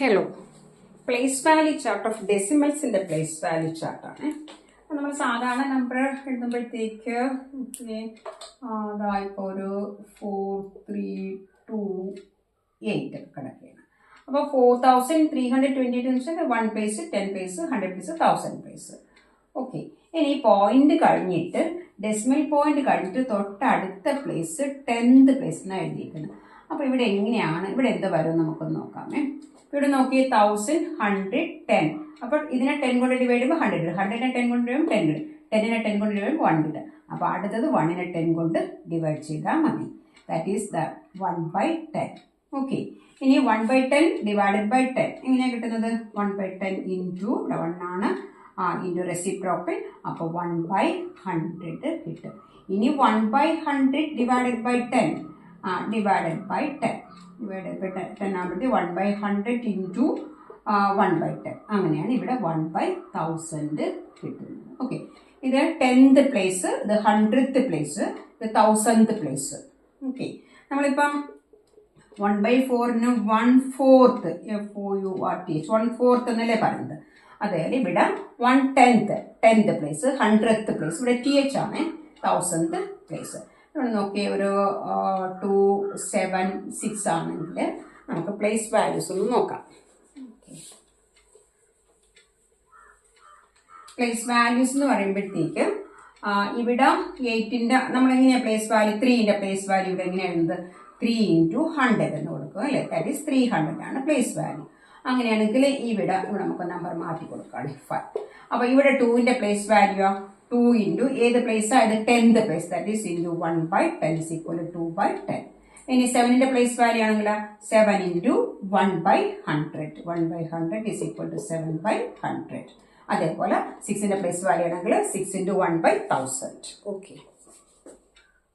Hello, place value chart of ഡെസിമൽസിന്റെ place value ചാർട്ടാണ്. നമ്മൾ സാധാരണ നമ്പർ എഴുതുമ്പോഴത്തേക്ക് ഇപ്പോൾ ഒരു 4328 കിടക്കുകയാണ്. അപ്പോൾ 4322 എന്ന് വെച്ചാൽ 1 pace, 10 pace, 100 pace, 1000 pace. Okay, ഇനി പോയിന്റ് കഴിഞ്ഞിട്ട് ഡെസിമൽ പോയിന്റ് കഴിഞ്ഞിട്ട് തൊട്ടടുത്ത പ്ലേസ് 10th പ്ലേസ് എന്നാണ് എഴുതിയിരിക്കുന്നത്. അപ്പോൾ ഇവിടെ എങ്ങനെയാണ്, ഇവിടെ എന്ത് വരും നമുക്കൊന്ന് നോക്കാമേ. ഇവിടെ നോക്കിയേ 1000, 100, 10. അപ്പോൾ ഇതിനെ 10 കൊണ്ട് ഡിവൈഡ് ചെയ്യുമ്പോൾ 100, 100നെ 10 കൊണ്ട് ഡിവൈഡ് 10, 10നെ 10 കൊണ്ട് ഡിവൈഡ് 100. അപ്പോൾ അടുത്തത് 1നെ 10 കൊണ്ട് ഡിവൈഡ് ചെയ്താൽ മതി. That is the 1/10. ഓക്കെ, ഇനി 1/10 ഡിവൈഡഡ് ബൈ 10 എങ്ങനെയാണ് കിട്ടുന്നത്? 1/10 ഇൻറ്റു ഇവിടെ 1 ആണ്, ഇൻറ്റു റെസിപ്രോക്കൽ, അപ്പോൾ 1/100 കിട്ടും. ഇനി 1/100 divided by 10 divided by 10 divided by 10 ആകുമ്പോഴത്തേക്ക് 1/100 ഇൻറ്റു 1/10 അങ്ങനെയാണ് ഇവിടെ 1/1000 കിട്ടുന്നത്. ഓക്കെ, ഇത് 10th പ്ലേസ്, ഇത് 100th പ്ലേസ്, ഇത് 1000th പ്ലേസ്. ഓക്കെ, നമ്മളിപ്പം 1/4ന് 1/4 1/4 എന്നല്ലേ പറയുന്നത്. അതായത് ഇവിടെ 1/10th പ്ലേസ്, 100th പ്ലേസ്, ഇവിടെ TH ആണ് 1000th പ്ലേസ്. ഇവിടെ നോക്കിയേ ഒരു 2, 7, 6 ആണെങ്കിൽ നമുക്ക് പ്ലേസ് വാല്യൂസ് ഒന്ന് നോക്കാം. പ്ലേസ് വാല്യൂസ് എന്ന് പറയുമ്പോഴത്തേക്ക് ഇവിടെ 8ന്റെ നമ്മളെങ്ങനെയാണ് പ്ലേസ് വാല്യൂ, 3ന്റെ പ്ലേസ് വാല്യൂ ഇവിടെ എങ്ങനെയാണത്? 3 × 100 എന്ന് കൊടുക്കും അല്ലേ. ദാറ്റ് ഈസ് 300 ആണ് പ്ലേസ് വാല്യൂ. അങ്ങനെയാണെങ്കിൽ ഇവിടെ നമുക്ക് നമ്പർ മാറ്റി കൊടുക്കുകയാണ് 5. അപ്പോൾ ഇവിടെ 2ന്റെ പ്ലേസ് വാല്യൂ 2 ഇൻറ്റു ഏത് പ്ലേസ് ആയത്? 10th place, that is into 1/10 is equal to 2/10. ഇനി 7ന്റെ പ്ലേസ് വാല്യൂ ആണെങ്കിൽ 7 ഇൻറ്റു 1/100, 1/100 ഇസ് ഈക്വൽ ടു 7/100. അതേപോലെ 6ന്റെ പ്ലേസ് വാല്യൂ ആണെങ്കിൽ 6 ഇൻറ്റു 1/1000. ഓക്കെ.